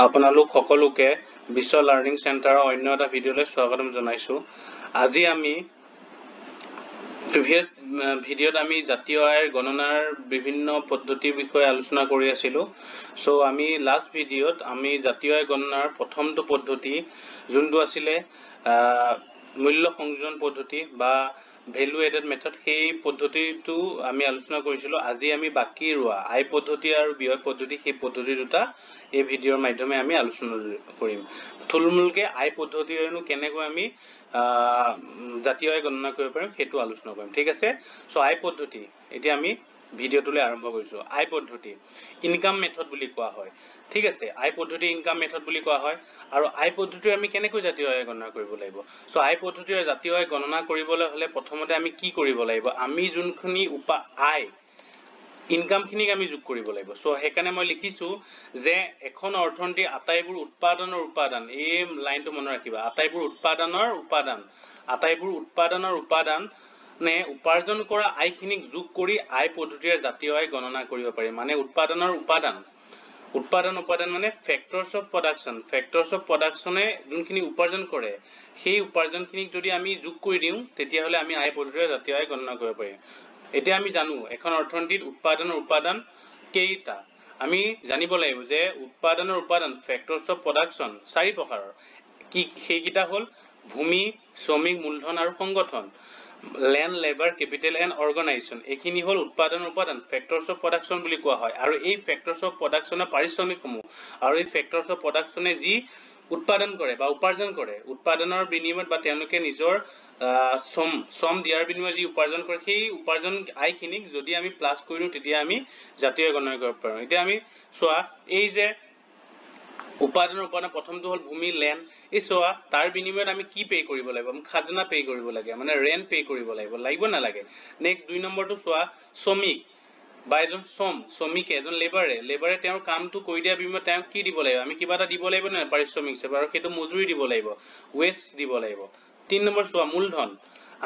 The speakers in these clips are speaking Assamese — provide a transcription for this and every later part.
আপোনালোক সকলোকে বিশ্ব লাৰ্নিং চেণ্টাৰৰ অন্য এটা ভিডিঅ'লৈ স্বাগতম জনাইছো। আজি আমি প্ৰিভিয়াস ভিডিঅ'ত আমি জাতীয় আয়ৰ গণনাৰ বিভিন্ন পদ্ধতিৰ বিষয়ে আলোচনা কৰি আছিলো। সো আমি লাষ্ট ভিডিঅ'ত আমি জাতীয় আয় গণনাৰ প্ৰথমটো পদ্ধতি যোনটো আছিল মূল্য সংযোজন পদ্ধতি বা ভ্যালু এডেড মেথড, সেই পদ্ধতিটো আমি আলোচনা কৰিছিলো। আজি আমি বাকি ৰোৱা আয় পদ্ধতি আৰু ব্যয় পদ্ধতি, সেই পদ্ধতি দুটা এই ভিডিঅ'ৰ মাধ্যমে আমি আলোচনা কৰিম। থুলমূলকে আয় পদ্ধতিৰেনো কেনেকৈ আমি জাতীয় আয় গণনা কৰিব পাৰিম সেইটো আলোচনা কৰিম, ঠিক আছে। সো আয় পদ্ধতি এতিয়া আমি ভিডিঅ'টোলৈ আৰম্ভ কৰিছো। আয় পদ্ধতি ইনকাম মেথড বুলি কোৱা হয়, ঠিক আছে। আয় পদ্ধতি ইনকাম মেথড বুলি কোৱা হয়। আৰু আয় পদ্ধতিৰে আমি কেনেকৈ জাতীয় আয় গণনা কৰিব লাগিব? সো আয় পদ্ধতিৰে জাতীয় আয় গণনা কৰিবলৈ হলে প্ৰথমতে আমি কি কৰিব লাগিব? আমি যোনখিনি আয় ইনকাম খিনিক আমি যোগ কৰিব লাগিব। সো হেকানে মই লিখিছো যে এখন অৰ্থনীতিৰ আটাইবোৰ উৎপাদনৰ উপাদান, এই লাইনটো মনে ৰাখিবা, আটাইবোৰ উৎপাদনৰ উপাদান নে উপাৰ্জন কৰা আয়খিনিক যোগ কৰি আয় পদ্ধতিৰে জাতীয় আয় গণনা কৰিব পাৰি। মানে উৎপাদন মানে ফেক্টৰস অফ প্ৰডাকশনে যোনখিনি উপাৰ্জন কৰে সেই উপাৰ্জনখিনিক যদি আমি যোগ কৰি দিওঁ তেতিয়াহলে আমি আয় পদ্ধতিৰে জাতীয় আয় গণনা কৰিব পাৰিম। এতিয়া আমি জানো এখন অৰ্থনীতিত উৎপাদনৰ উপাদান কেইটা। আমি জানিব লাগিব যে উৎপাদনৰ উপাদান ফেক্টৰস অফ প্ৰডাকশন 4 প্ৰকাৰৰ। কি সেইকেইটা হল ভূমি, শ্ৰমিক, মূলধন আৰু সংগঠন। Land, labour, capital and organisation, এইখিনি হল উৎপাদনৰ উপাদান, ফেক্টৰস অফ প্ৰডাকশন বুলি কোৱা হয়। আৰু এই ফেক্টৰস অফ প্ৰডাকশনৰ পাৰিশ্ৰমিকসমূহ আৰু এই ফেক্টৰস অফ প্ৰডাকশনে যি উৎপাদন কৰে বা উপাৰ্জন কৰে, উৎপাদনৰ বিনিময়ত বা তেওঁলোকে নিজৰ শ্ৰম দিয়াৰ বিনিময়ত যি উপাৰ্জন কৰে, সেই উপাৰ্জন আয়খিনিক যদি আমি প্লাস কৰি দিওঁ তেতিয়া আমি জাতীয় আয় গণনা কৰিব পাৰোঁ। এতিয়া আমি চোৱা, এই যে উৎপাদনৰ উপাদান প্ৰথমটো হল ভূমি, ল্যান্ড। এই চোৱা তাৰ বিনিময়ত আমি কি পে কৰিব লাগিব? আমি খাজনা পে কৰিব লাগে, মানে ৰেন্ট পে কৰিব লাগিব নালাগে? নেক্সট 2 নম্বৰটো চোৱা, শ্ৰমিক বা এজন শ্ৰমিকে, এজন লেবাৰে তেওঁৰ কামটো কৰি দিয়াৰ বিনিময়ত তেওঁক কি দিব লাগিব? আমি কিবা এটা দিব লাগিব না পাৰিশ্ৰমিক হিচাপে, আৰু সেইটো মজুৰি দিব লাগিব, ৱেজ দিব লাগিব। 3 নম্বৰ চোৱা, মূলধন।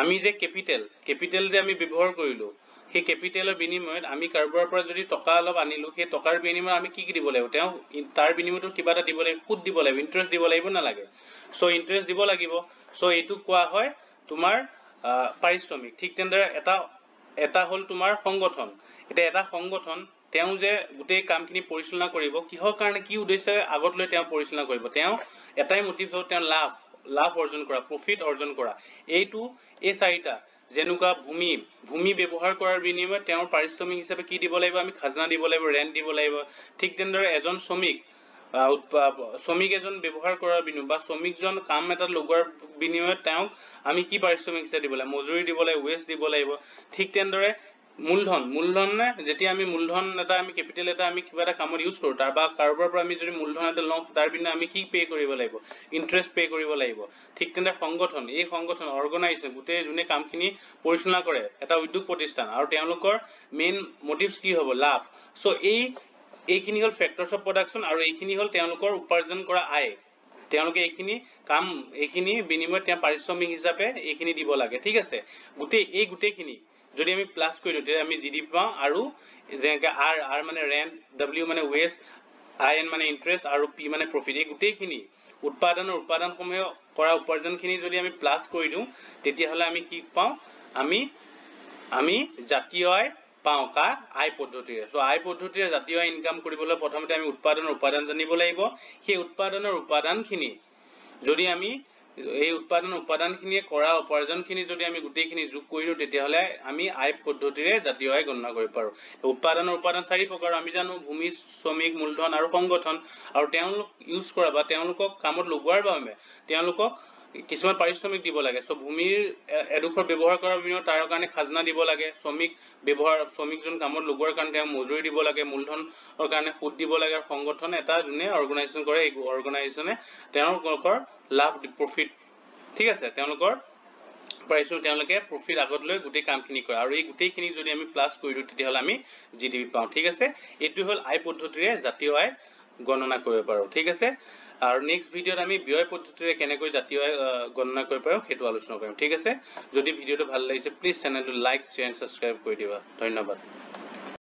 আমি যে কেপিটেল যে আমি ব্যৱহাৰ কৰিলো, সেই কেপিটেলৰ বিনিময়ত আমি কাৰোবাৰ পৰা যদি টকা অলপ আনিলো, সেই টকাৰ বিনিময়ত আমি কি দিব লাগিব? তেওঁ তাৰ বিনিময়তো কিবা এটা দিব লাগিব, সুদ দিব লাগিব, ইন্টাৰেষ্ট দিব লাগিব নালাগে? সো ইন্টাৰেষ্ট দিব লাগিব। সো এইটো কোৱা হয় তোমাৰ পাৰিশ্ৰমিক। ঠিক তেনেদৰে এটা হল তোমাৰ সংগঠন। এতিয়া এটা সংগঠন তেওঁ যে গোটেই কামখিনি পৰিচালনা কৰিব, কিহৰ কাৰণে, কি উদ্দেশ্যে আগত লৈ তেওঁ পৰিচালনা কৰিব? তেওঁ এটাই মোটিভ হ'ল তেওঁ লাভ অৰ্জন কৰা, প্ৰফিট অৰ্জন কৰা। এই 4টা, যেনেকুৱা ভূমি ব্যৱহাৰ কৰাৰ বিনিময়ত তেওঁৰ পাৰিশ্ৰমিক হিচাপে কি দিব লাগিব? আমি খাজনা দিব লাগিব, ৰেন্ট দিব লাগিব। ঠিক তেনেদৰে এজন শ্ৰমিক এজন ব্যৱহাৰ কৰাৰ বিনিময়ত বা শ্ৰমিকজন কাম এটা লগোৱাৰ বিনিময়ত তেওঁক আমি কি পাৰিশ্ৰমিক হিচাপে দিব লাগিব? মজুৰি দিব লাগিব, ৱেজ দিব লাগিব। ঠিক তেনেদৰে মূলধন যেতিয়া আমি মূলধন এটা, আমি কেপিটেল এটা আমি কিবা এটা কামত ইউজ কৰো, তাৰ বা কাৰোবাৰ পৰা আমি যদি মূলধন এটা লওঁ, তাৰ বিনিময়ত আমি কি পে কৰিব লাগিব? ইন্টাৰেষ্ট পে কৰিব লাগিব। ঠিক তেনেদৰে সংগঠন, এই সংগঠন অৰ্গানাইজেশ্যন, গোটেই যোনে কামখিনি পৰিচালনা কৰে, এটা উদ্যোগ প্ৰতিষ্ঠান, আৰু তেওঁলোকৰ মেইন মোটিভছ কি হ'ব? লাভ। সো এইখিনি হল ফেক্টৰস অফ প্ৰডাকশন, আৰু এইখিনি হল তেওঁলোকৰ উপাৰ্জন কৰা আয়। তেওঁলোকে এইখিনি বিনিময়ত তেওঁ পাৰিশ্ৰমিক হিচাপে এইখিনি দিব লাগে, ঠিক আছে। গোটেইখিনি যদি আমি প্লাস কৰি দিওঁ তেতিয়া আমি জিডি পাওঁ। আৰু যেনেকৈ আৰ মানে ৰেন্ট, ডব্লিউ মানে ৱেজ, আই এন মানে ইন্টাৰেষ্ট, আৰু পি মানে প্ৰফিট, এই গোটেইখিনি উপাদানসমূহে কৰা উপাৰ্জনখিনি যদি আমি প্লাস কৰি দিওঁ তেতিয়াহলে আমি কি পাওঁ? আমি জাতীয় আয় পাওঁ। আয় পদ্ধতিৰে। সো আয় পদ্ধতিৰে জাতীয় আয় ইনকাম কৰিবলৈ প্ৰথমতে আমি উৎপাদনৰ উপাদান জানিব লাগিব। সেই উৎপাদনৰ উপাদানখিনি যদি আমি উপাদানখিনিয়ে কৰা উপাৰ্জনখিনি যদি আমি গোটেইখিনি যোগ কৰি দিওঁ তেতিয়াহলে আমি আয় পদ্ধতিৰে জাতীয় আয় গণনা কৰিব পাৰোঁ। উৎপাদনৰ উপাদান 4 প্ৰকাৰ আমি জানো, ভূমি, শ্ৰমিক, মূলধন আৰু সংগঠন। আৰু তেওঁলোক ইউজ কৰা বা তেওঁলোকক কামত লগোৱাৰ বাবে তেওঁলোকক কিছুমান পাৰিশ্ৰমিক দিব লাগে। সো ভূমিৰ এডোখৰ ব্যৱহাৰ কৰাৰ বিনিময়ত তাৰ কাৰণে খাজনা দিব লাগে। শ্ৰমিকজন কামত লগোৱাৰ কাৰণে তেওঁ মজুৰি দিব লাগে। মূলধনৰ কাৰণে সুদ দিব লাগে। আৰু সংগঠন এটা যোনে অৰ্গানাইজেশ্যন কৰে, এই অৰ্গানাইজেশ্যনে তেওঁলোকৰ লাভ, প্ৰফিট, ঠিক আছে, তেওঁলোকৰ তেওঁলোকে প্ৰফিট আগত লৈ গোটেই কামখিনি কৰে। আৰু এই গোটেইখিনি যদি আমি প্লাস কৰি দিওঁ তেতিয়াহলে আমি জিডিপি পাওঁ, ঠিক আছে। এইটো হল আয় পদ্ধতিৰে জাতীয় আয় গণনা কৰিব পাৰোঁ, ঠিক আছে। আৰু নেক্সট ভিডিঅ'ত আমি ব্যয় পদ্ধতিৰে কেনেকৈ জাতীয় আয় গণনা কৰিব পাৰোঁ সেইটো আলোচনা কৰিম, ঠিক আছে। যদি ভিডিঅ'টো ভাল লাগিছে প্লিজ চেনেলটো লাইক, শ্বেয়াৰ এণ্ড ছাবস্ক্ৰাইব কৰি দিবা। ধন্যবাদ।